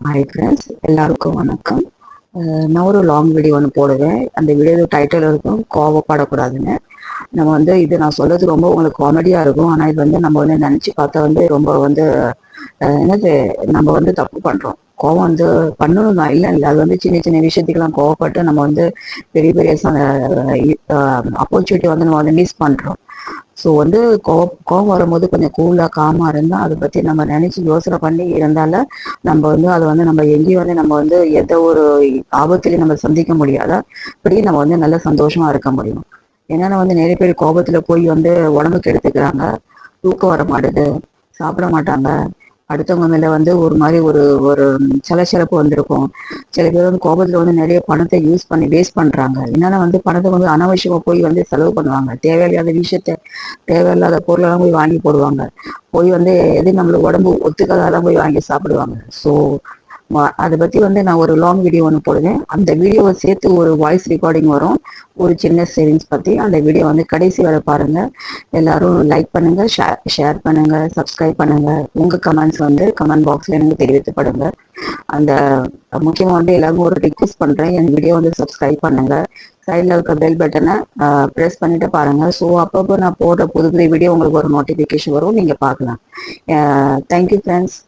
Hi friends, எல்லாருக்கும் வணக்கம். நான் ஒரு லாங் வீடியோ ஒன்று போடுவேன். அந்த வீடியோ டைட்டில் இருக்கும் கோவப்படக்கூடாதுன்னு. நம்ம இது நான் சொல்றது ரொம்ப உங்களுக்கு காமெடியாக இருக்கும். ஆனால் இது நம்ம நினச்சி பார்த்தா ரொம்ப என்னது நம்ம தப்பு பண்ணுறோம். கோவம் பண்ணணும் தான், இல்லை இல்லை, அது சின்ன சின்ன விஷயத்துக்கெல்லாம் கோவப்பட்டு நம்ம பெரிய பெரிய ஆப்பர்ச்சுனிட்டி நம்ம மிஸ் பண்ணுறோம். ஸோ கோவம் வரும்போது கொஞ்சம் கூலாக காமாக இருந்தால் அதை பற்றி நம்ம நினச்சி யோசனை பண்ணி இருந்தால நம்ம அதை நம்ம எங்கேயும் நம்ம எந்த ஒரு ஆபத்துலையும் நம்ம சந்திக்க முடியாத அப்படியே நம்ம நல்ல சந்தோஷமா இருக்க முடியும். ஏன்னா நிறைய பேர் கோபத்துல போய் உடம்புக்கு எடுத்துக்கிறாங்க, தூக்கம் வர மாட்டுது, சாப்பிட மாட்டாங்க, அடுத்தவங்க மேல ஒரு மாதிரி ஒரு ஒரு சலசலப்பு வந்திருக்கும். சில பேர் கோபத்துல நிறைய பணத்தை யூஸ் பண்ணி வேஸ்ட் பண்றாங்க. என்னன்னா பணத்தை அனாவசியமா போய் செலவு பண்ணுவாங்க. தேவையில்லாத விஷயத்த, தேவையில்லாத பொருளெல்லாம் போய் வாங்கி போடுவாங்க. போய் எது நம்மளுக்கு உடம்பு ஒத்துக்காதான் போய் வாங்கி சாப்பிடுவாங்க. ஸோ அதை பத்தி நான் ஒரு லாங் வீடியோ ஒன்று போடுவேன். அந்த வீடியோவை சேர்த்து ஒரு வாய்ஸ் ரெக்கார்டிங் வரும், ஒரு சின்ன சேவிங்ஸ் பத்தி. அந்த வீடியோ கடைசி வரை பாருங்க. எல்லாரும் லைக் பண்ணுங்க, ஷேர் பண்ணுங்க, சப்ஸ்கிரைப் பண்ணுங்க. உங்க கமெண்ட்ஸ் கமெண்ட் பாக்ஸ்ல எனக்கு தெரிவித்துப்படுங்க. அந்த முக்கியமா எல்லாருக்கும் ஒரு ரிக்வெஸ்ட் பண்றேன், என் வீடியோ சப்ஸ்கிரைப் பண்ணுங்க. சைட்ல இருக்க பெல் பட்டனை ப்ரெஸ் பண்ணிட்டு பாருங்க. ஸோ அப்பப்போ நான் போடுற புது புது வீடியோ உங்களுக்கு ஒரு நோட்டிஃபிகேஷன் வரும், நீங்க பார்க்கலாம். Thank you friends.